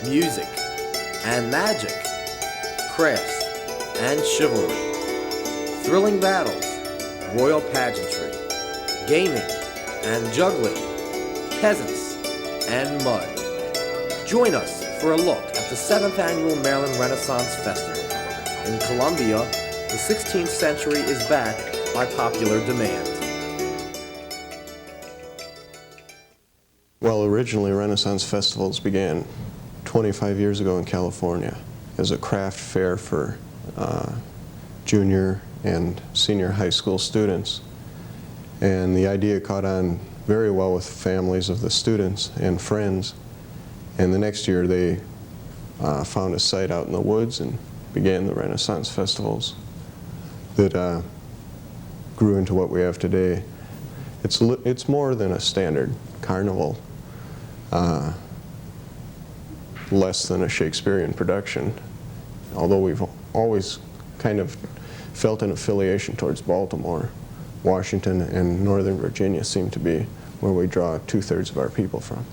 music and magic, crafts and chivalry, thrilling battles, royal pageantry, gaming and juggling, peasants and mud. Join us for a look at the 7th Annual Maryland Renaissance Festival. In Columbia, the 16th century is back by popular demand. Well, originally Renaissance festivals began 25 years ago in California as a craft fair for junior and senior high school students. And the idea caught on very well with families of the students and friends. And the next year they found a site out in the woods and began the Renaissance festivals that grew into what we have today. It's more than a standard carnival, less than a Shakespearean production, although we've always kind of felt an affiliation towards Baltimore. Washington and Northern Virginia seem to be where we draw 2/3 of our people from.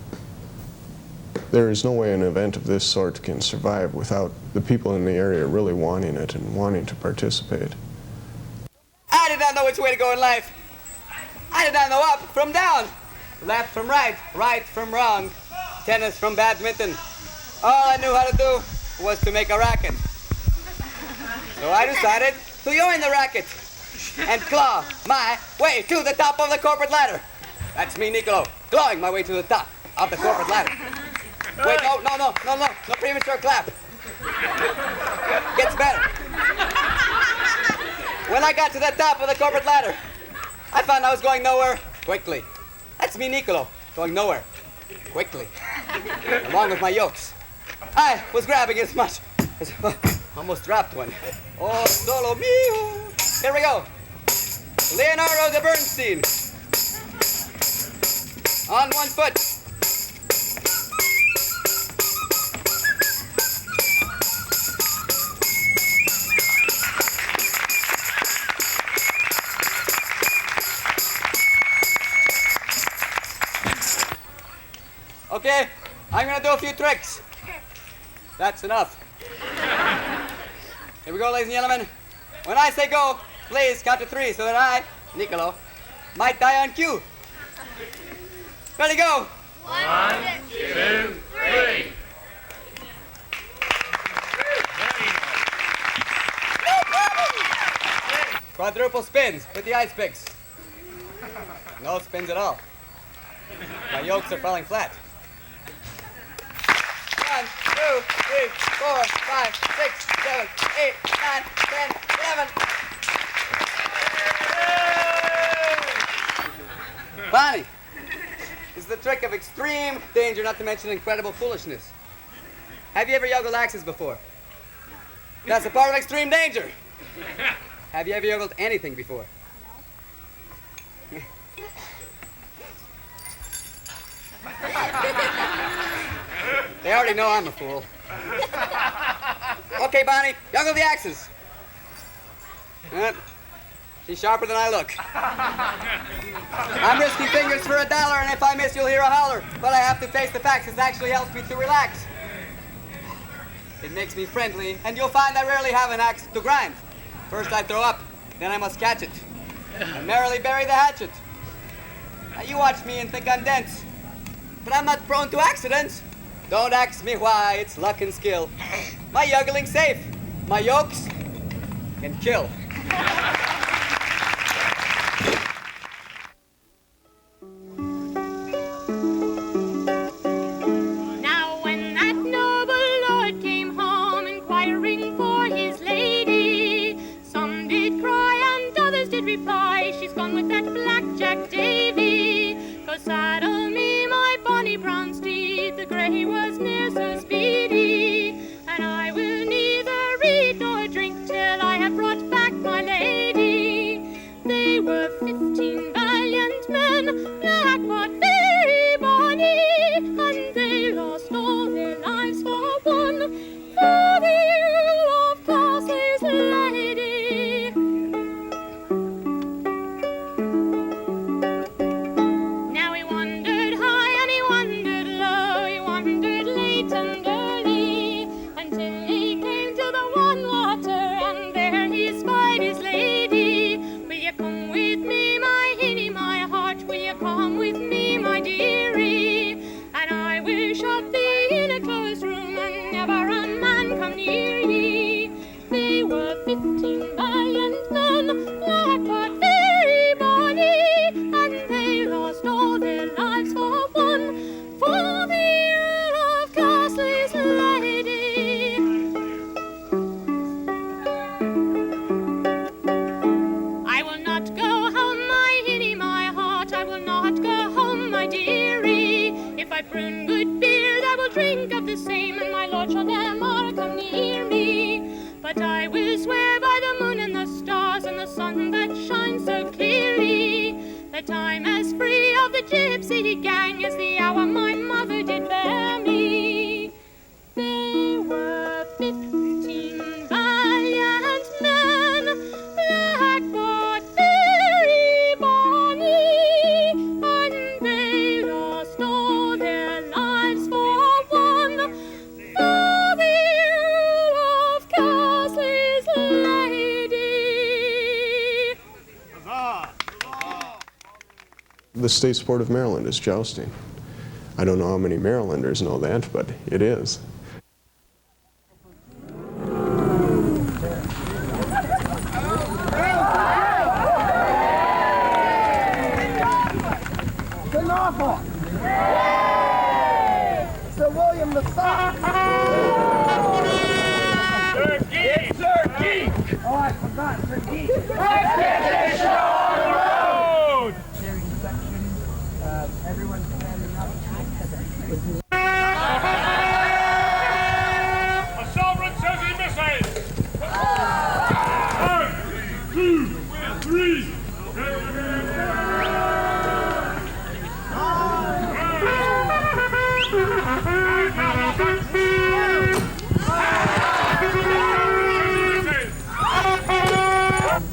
There is no way an event of this sort can survive without the people in the area really wanting it and wanting to participate. I did not know which way to go in life. I did not know up from down, left from right, right from wrong, tennis from badminton. All I knew how to do was to make a racket. So I decided to join the racket and claw my way to the top of the corporate ladder. That's me, Niccolo, clawing my way to the top of the corporate ladder. Wait, no premature clap. Gets better. When I got to the top of the corporate ladder, I found I was going nowhere quickly. That's me, Niccolo, going nowhere quickly, along with my yokes. I was grabbing as much as almost dropped one. Oh, solo mio. Here we go. Leonardo da Bernstein. On one foot. Okay, I'm gonna do a few tricks. That's enough. Here we go, ladies and gentlemen. When I say go, please count to 3 so that I, Niccolo, might die on cue. Ready, go. 1, 2, 3. Quadruple spins with the ice picks. No spins at all. My yokes are falling flat. 1, 2, 3, 4, 5, 6, 7, 8, 9, 10, 11. Bonnie, this is the trick of extreme danger, not to mention incredible foolishness. Have you ever juggled axes before? That's a part of extreme danger. Have you ever juggled anything before? No. They already know I'm a fool. Okay, Bonnie, juggle the axes. She's sharper than I look. I'm risking fingers for $1, and if I miss, you'll hear a holler. But I have to face the facts. It actually helps me to relax. It makes me friendly, and you'll find I rarely have an axe to grind. First I throw up, then I must catch it, and merrily bury the hatchet. Now you watch me and think I'm dense, but I'm not prone to accidents. Don't ask me why, it's luck and skill. My juggling's safe. My yokes can kill. Now when that noble lord came home inquiring for his lady, some did cry and others did reply, she's gone with that blackjack Davy. 'Cause saddle me my bonny brown steed, the grey was near so speedy, and I will neither read nor drink till I have brought back my lady. the state sport of Maryland is jousting. I don't know how many Marylanders know that, but it is. Sir William the Sock. Sir Geek! Sir Geek! Oh, I forgot, Sir Geek. Expedition on the road! Cheering section. Everyone standing up. A sovereign says he misses! 1, 2, 3!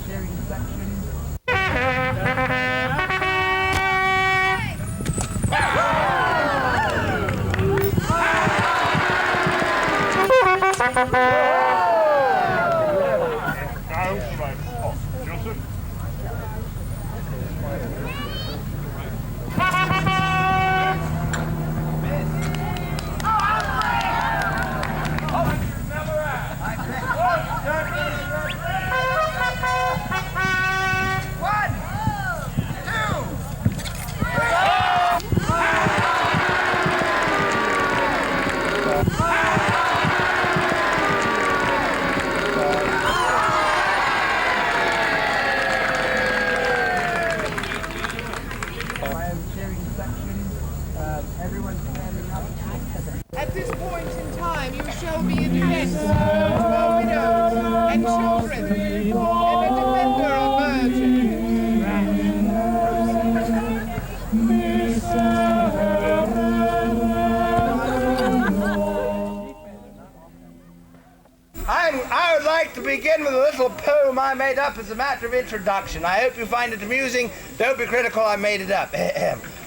Cheering section. Joseph? Cheering section. Everyone standing up. At this point in time, you shall be a defense to our widows and children, and a defender of virgin. I would like to begin with a little poem I made up as a matter of introduction. I hope you find it amusing. Don't be critical, I made it up.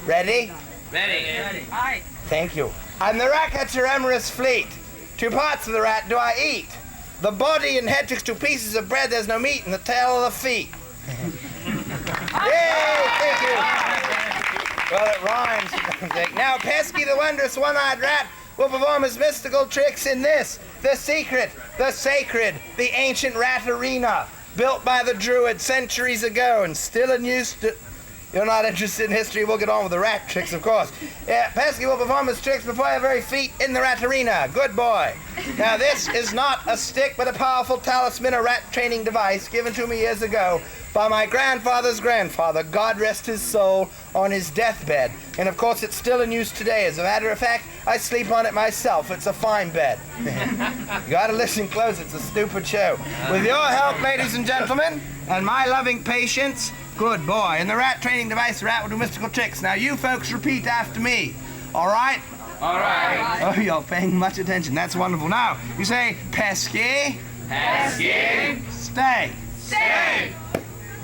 Ready? Ready. Aye. Thank you. I'm the rat catcher Emrys Fleet. 2 parts of the rat do I eat. The body and head twixt 2 pieces of bread, there's no meat, and the tail of the feet. Yay, thank you. Well, it rhymes. Now, Pesky the wondrous one-eyed rat will perform his mystical tricks in this, the secret, the sacred, the ancient rat arena, built by the Druid centuries ago and still in use to... You're not interested in history, we'll get on with the rat tricks, of course. Pesky will perform his tricks before your very feet in the rat arena. Good boy. Now, this is not a stick, but a powerful talisman, a rat training device given to me years ago by my grandfather's grandfather, God rest his soul, on his deathbed. And of course, it's still in use today. As a matter of fact, I sleep on it myself. It's a fine bed. You gotta listen close, it's a stupid show. With your help, ladies and gentlemen, and my loving patience, good boy. In the rat training device, the rat will do mystical tricks. Now, you folks repeat after me. All right? All right. Oh, you're paying much attention. That's wonderful. Now, you say, Pesky. Pesky. Stay. Stay.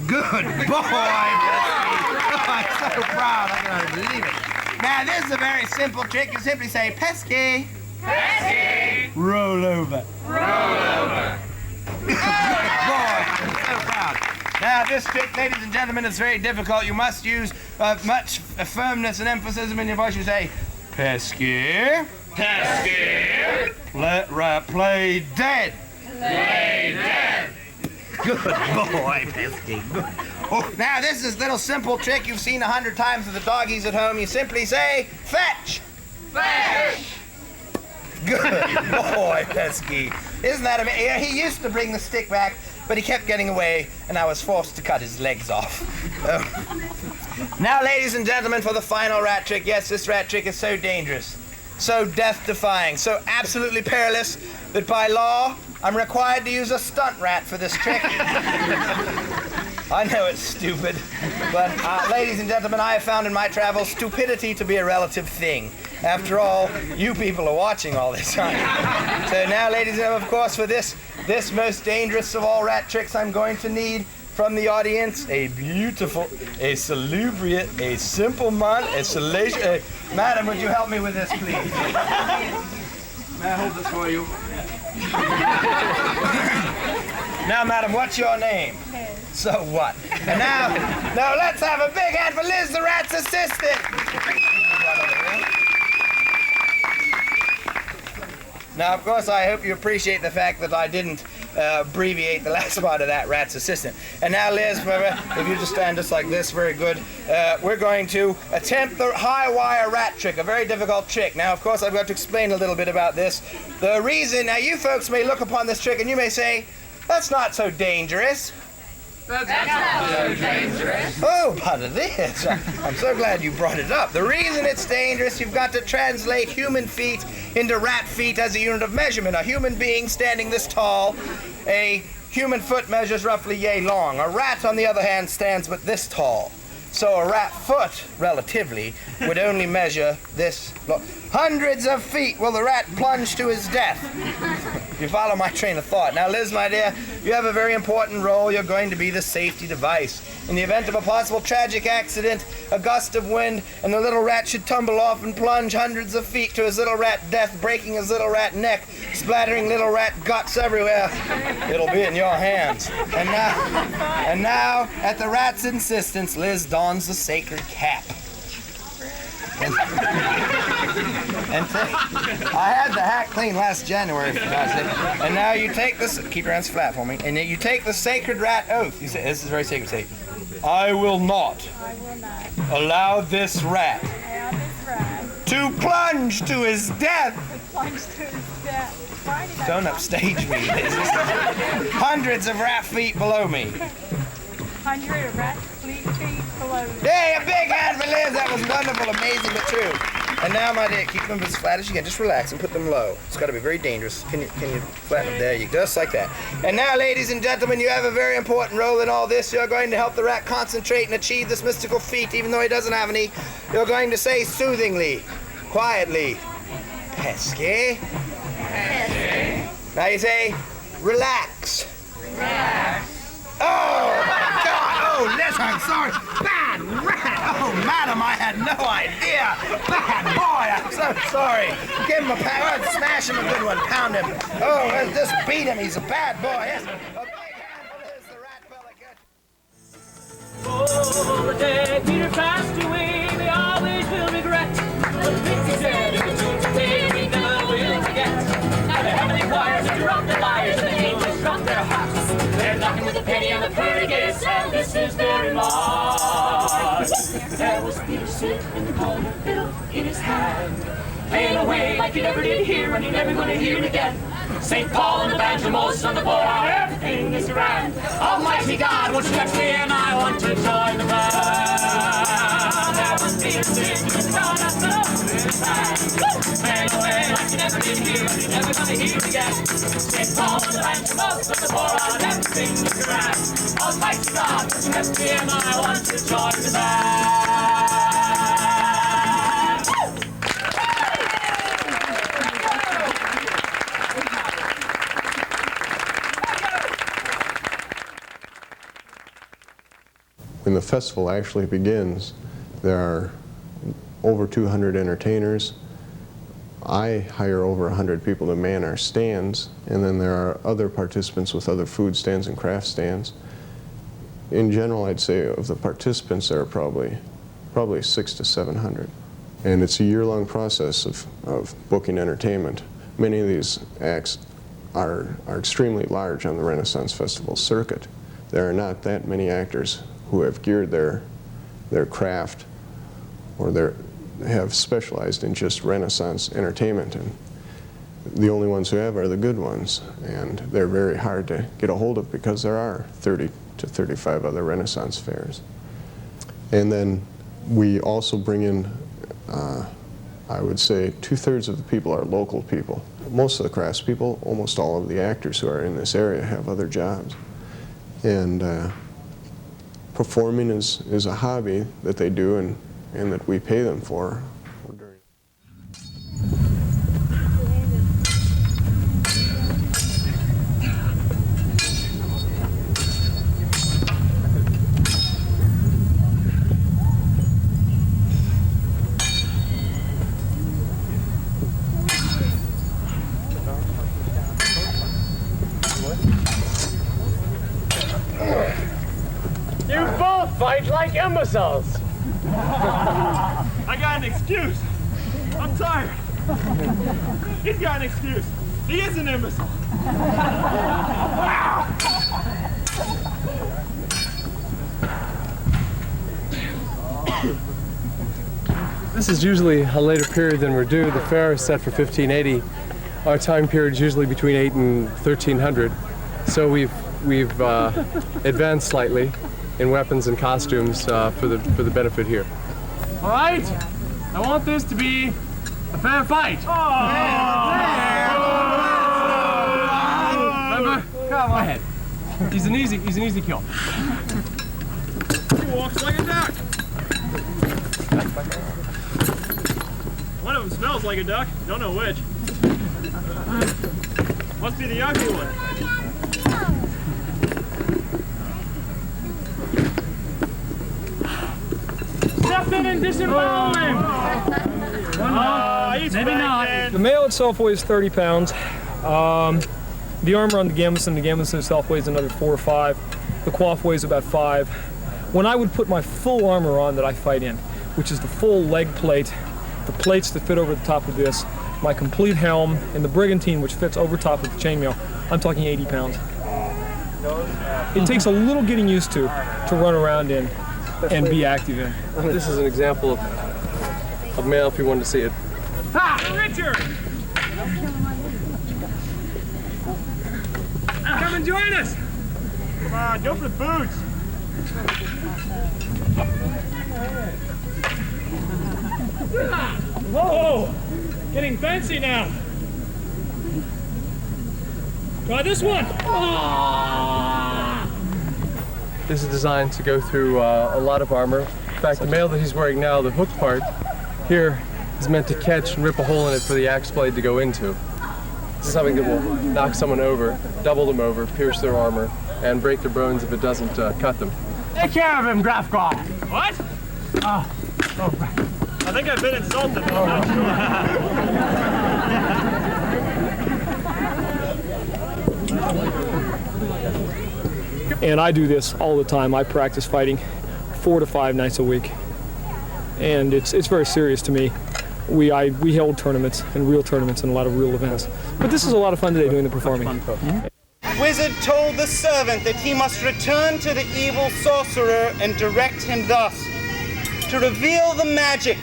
Good boy, Pesky. Oh, I'm so proud. I can hardly believe it. Now, this is a very simple trick. You simply say, Pesky. Pesky. Roll over. Roll over. Good boy. I'm so proud. Now, this trick, ladies and gentlemen, is very difficult. You must use much firmness and emphasis in your voice. You say, Pesky. Pesky. Play dead. Play dead. Good boy, Pesky. Good. Oh, now, this is a little simple trick you've seen 100 times with the doggies at home. You simply say, fetch. Fetch. Good boy, Pesky. Isn't that amazing? He used to bring the stick back, but he kept getting away, and I was forced to cut his legs off. Now, ladies and gentlemen, for the final rat trick. Yes, this rat trick is so dangerous, so death-defying, so absolutely perilous that by law, I'm required to use a stunt rat for this trick. I know it's stupid, but ladies and gentlemen, I have found in my travels stupidity to be a relative thing. After all, you people are watching all this time. So now, ladies and gentlemen, of course, for this most dangerous of all rat tricks, I'm going to need from the audience a beautiful, a salubrious, a simple man, a salacious... Madam, would you help me with this, please? May I hold this for you? Now, madam, what's your name? So what? And now let's have a big hand for Liz the rat's assistant. Now, of course, I hope you appreciate the fact that I didn't abbreviate the last part of that, rat's assistant. And now, Liz, if you just stand just like this, very good. We're going to attempt the high wire rat trick, a very difficult trick. Now, of course, I've got to explain a little bit about this. The reason, now you folks may look upon this trick and you may say, that's not so dangerous. That's not so dangerous. Oh, but it is. I'm so glad you brought it up. The reason it's dangerous, you've got to translate human feet into rat feet as a unit of measurement. A human being standing this tall, a human foot measures roughly yay long. A rat, on the other hand, stands but this tall. So a rat foot, relatively, would only measure this long. Hundreds of feet will the rat plunge to his death. You follow my train of thought. Now, Liz, my dear, you have a very important role. You're going to be the safety device. In the event of a possible tragic accident, a gust of wind, and the little rat should tumble off and plunge hundreds of feet to his little rat death, breaking his little rat neck, splattering little rat guts everywhere. It'll be in your hands. And now, at the rat's insistence, Liz dons the sacred cap. I had the hat clean last January, for God's sake. And now you take this, keep your hands flat for me, and then you take the sacred rat oath. You say, this is very sacred, say, I will not allow this rat to plunge to his death. Don't upstage me, Liz. Hundreds of rat feet below me. 100 of rat feet below me. Hey, a big hand for Liz. That was wonderful, amazing, but true. And now, my dear, keep them as flat as you can. Just relax and put them low. It's got to be very dangerous. Can you flatten them? There you go, just like that. And now, ladies and gentlemen, you have a very important role in all this. You're going to help the rat concentrate and achieve this mystical feat, even though he doesn't have any. You're going to say soothingly, quietly, Pesky. Now you say, relax. Relax. Oh, my God! Oh, Liz, I'm sorry. Bad rat! Oh, madam, I had no idea. Bad boy, I'm so sorry. Give him a pound. Smash him a good one. Pound him. Oh, just beat him. He's a bad boy. Yes. A big hand for Liz, the rat fella. Oh, the day Peter passed away, they always will regret. But the things he said in the tunes he played, we never will forget. Now the heavenly choirs have dropped their lyres and the angels dropped their harps. They're knocking with a penny on the pearly gates, and this is their remark. There was Peter sitting in the corner, fiddle in his hand, playing away like he never did hear, and he never gonna hear it again. St. Paul and the banjo, Moses on the board, everything is grand. Almighty God, won't you touch me, and I want to join the band. There was Peter sitting in the corner, fiddle in his hand, playing away like he never did hear, and he never gonna hear it again. St. Paul and the banjo, Moses on the board, everything is grand. Almighty God, won't you touch me, and I want to join the band. When the festival actually begins, there are over 200 entertainers. I hire over 100 people to man our stands, and then there are other participants with other food stands and craft stands. In general, I'd say of the participants, there are probably 600 to 700. And it's a year-long process of booking entertainment. Many of these acts are extremely large on the Renaissance Festival circuit. There are not that many actors who have geared their craft or have specialized in just Renaissance entertainment, and the only ones who have are the good ones, and they're very hard to get a hold of because there are 30 to 35 other Renaissance fairs. And then we also bring in, I would say, 2/3 of the people are local people. Most of the craftspeople, almost all of the actors who are in this area have other jobs. And performing is a hobby that they do and that we pay them for. imbeciles. I got an excuse. I'm tired. He's got an excuse. He is an imbecile. This is usually a later period than we're due. The fair is set for 1580. Our time period is usually between 8 and 1300. So we've advanced slightly in weapons and costumes for the benefit here. All right. I want this to be a fair fight. Remember? Come ahead. He's an easy kill. He walks like a duck. One of them smells like a duck. Don't know which. Must be the ugly one. Step in and disembowel him! Maybe not. The male itself weighs 30 pounds. The armor on the gambeson itself weighs another 4 or 5. The coif weighs about 5. When I would put my full armor on that I fight in, which is the full leg plate, the plates that fit over the top of this, my complete helm, and the brigantine which fits over top of the chainmail, I'm talking 80 pounds. It takes a little getting used to run around in and be active in. This is an example of mail if you wanted to see it. Ha! Richard! Come and join us! Come on, go for the boots! Whoa! Getting fancy now. Try this one! This is designed to go through a lot of armor. In fact, the mail that he's wearing now, the hook part here, is meant to catch and rip a hole in it for the axe blade to go into. This is something that will knock someone over, double them over, pierce their armor, and break their bones if it doesn't cut them. Take care of him, Grafgar! What? Oh, right. I think I've been insulted, but I'm not sure. And I do this all the time. I practice fighting 4 to 5 nights a week. And it's very serious to me. We held tournaments and real tournaments and a lot of real events. But this is a lot of fun today doing the performing. Wizard told the servant that he must return to the evil sorcerer and direct him thus: to reveal the magic,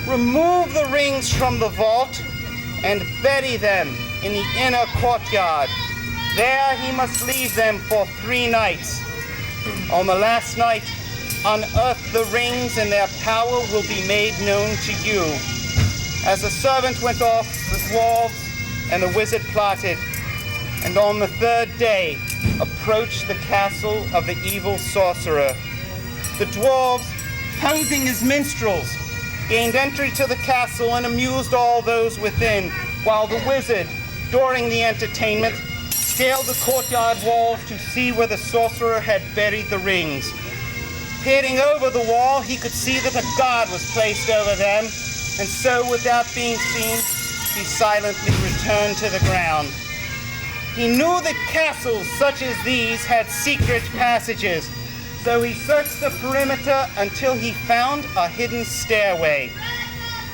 remove the rings from the vault, and bury them in the inner courtyard. There he must leave them for 3 nights. On the last night, unearth the rings and their power will be made known to you. As the servant went off, the dwarves and the wizard plotted, and on the 3rd day approached the castle of the evil sorcerer. The dwarves, posing as minstrels, gained entry to the castle and amused all those within, while the wizard, during the entertainment, scaled the courtyard walls to see where the sorcerer had buried the rings. Peering over the wall, he could see that a guard was placed over them, and so, without being seen, he silently returned to the ground. He knew that castles such as these had secret passages, so he searched the perimeter until he found a hidden stairway.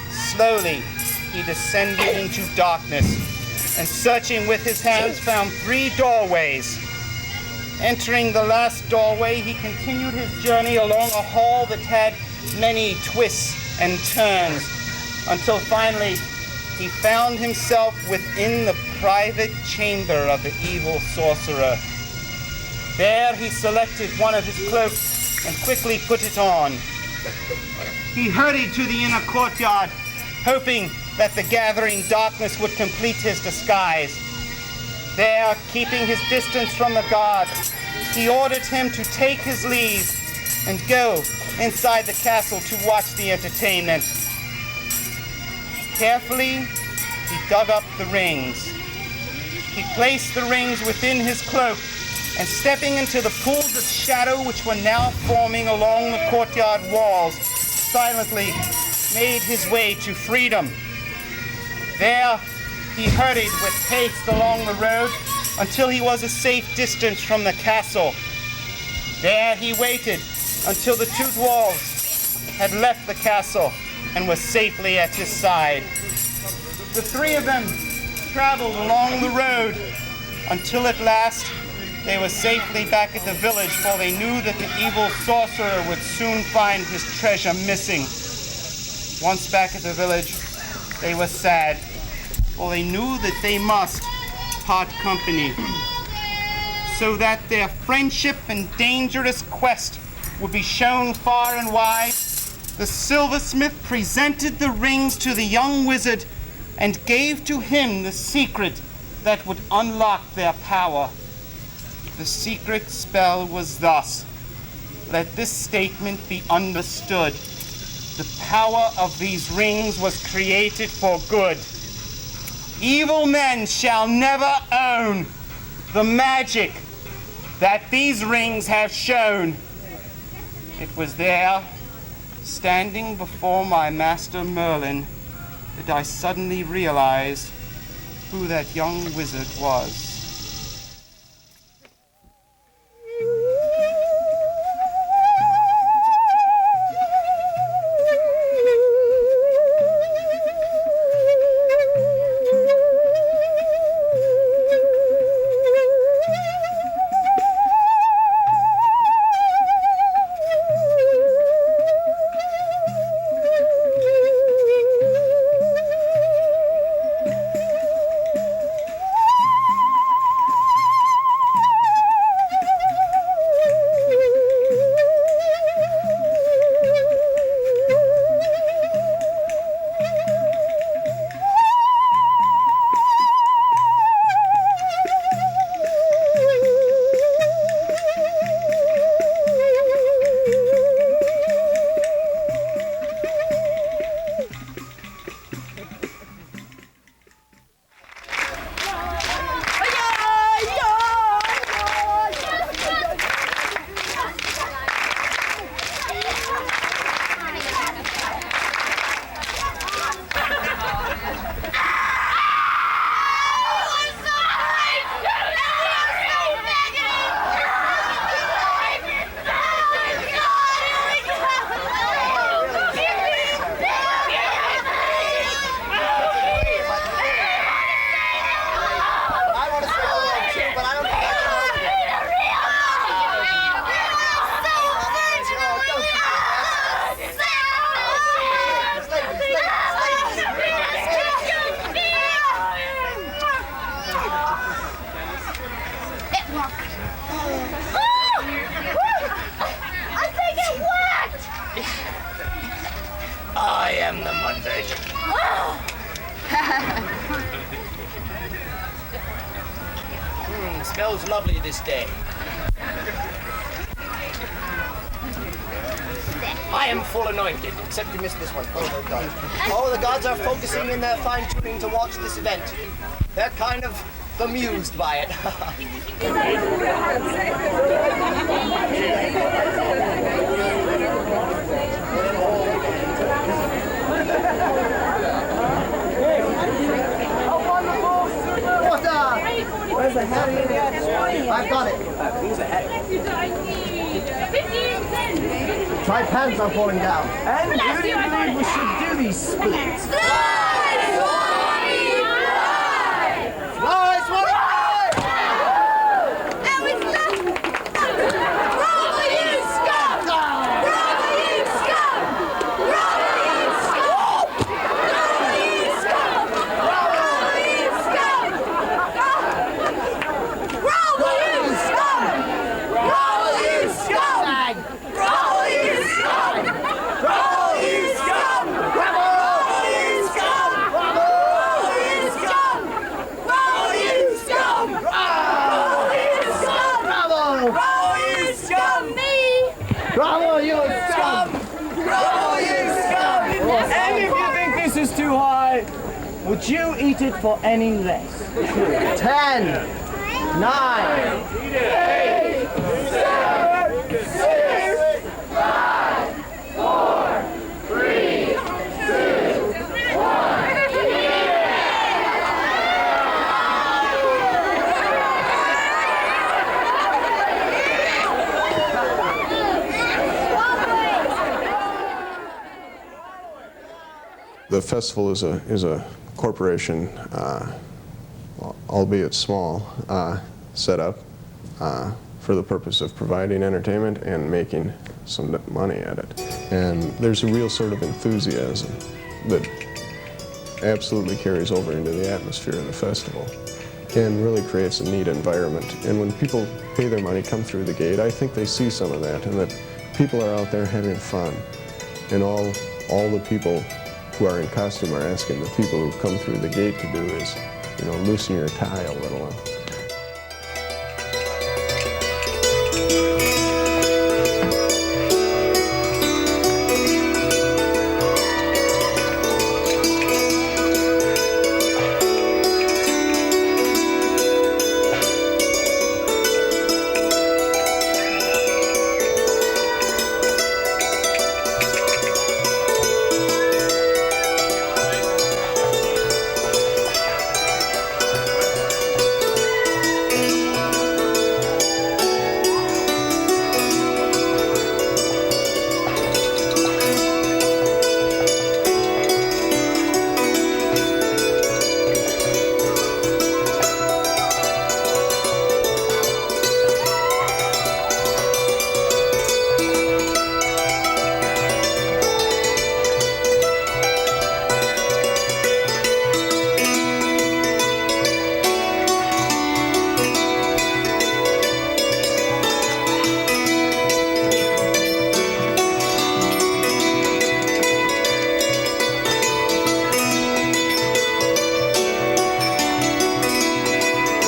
Slowly, he descended into darkness, and searching with his hands found 3 doorways. Entering the last doorway, he continued his journey along a hall that had many twists and turns, until finally he found himself within the private chamber of the evil sorcerer. There he selected one of his cloaks and quickly put it on. He hurried to the inner courtyard, hoping that the gathering darkness would complete his disguise. There, keeping his distance from the guard, he ordered him to take his leave and go inside the castle to watch the entertainment. Carefully, he dug up the rings. He placed the rings within his cloak, and stepping into the pools of shadow which were now forming along the courtyard walls, silently made his way to freedom. There, he hurried with haste along the road until he was a safe distance from the castle. There he waited until the two dwarves had left the castle and were safely at his side. The three of them traveled along the road until at last they were safely back at the village, for they knew that the evil sorcerer would soon find his treasure missing. Once back at the village, they were sad, for they knew that they must part company, so that their friendship and dangerous quest would be shown far and wide. The silversmith presented the rings to the young wizard and gave to him the secret that would unlock their power. The secret spell was thus: let this statement be understood. The power of these rings was created for good. Evil men shall never own the magic that these rings have shown. It was there, standing before my master Merlin, that I suddenly realized who that young wizard was. Smells lovely this day. I am full anointed, except you missed this one. Oh my god. All the gods are focusing in their fine-tuning to watch this event. They're kind of bemused by it. Where's the hat? I've got it. Who's the hat? My pants are falling down. And who do you believe we should do these splits? Bravo, you scum! Bravo, you scum! And if you think this is too high, would you eat it for any less? 10, 9, 8, 7, 6, 5, 4, 3, 2, 1. festival is a corporation, albeit small, set up for the purpose of providing entertainment and making some money at it. And there's a real sort of enthusiasm that absolutely carries over into the atmosphere of the festival and really creates a neat environment. And when people pay their money, come through the gate, I think they see some of that, and that people are out there having fun. And all the people who are in costume are asking the people who come through the gate to do is, you know, loosen your tie a little.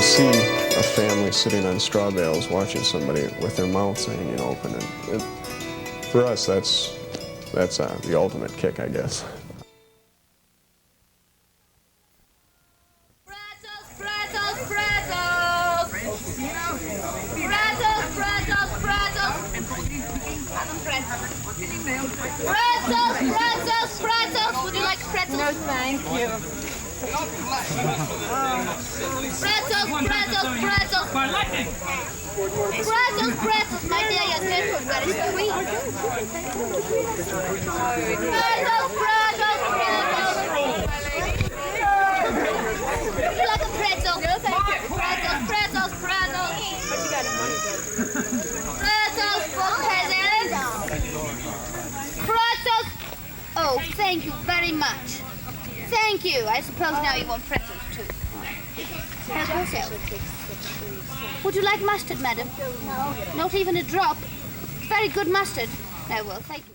See a family sitting on straw bales watching somebody with their mouths hanging open, and for us, that's the ultimate kick, I guess. Pretzels! Would you like pretzels? No, thank you. Pretzels! My dear, your dinner was very sweet. Would you like a pretzel? No, thank you. Pretzels! What you got in mind? Pretzels for peasants. Pretzels! Oh, thank you very much. Thank you. I suppose now you want pretzels too. Help yourself. Would you like mustard, madam? No. Not even a drop? Very good mustard. No, well, thank you.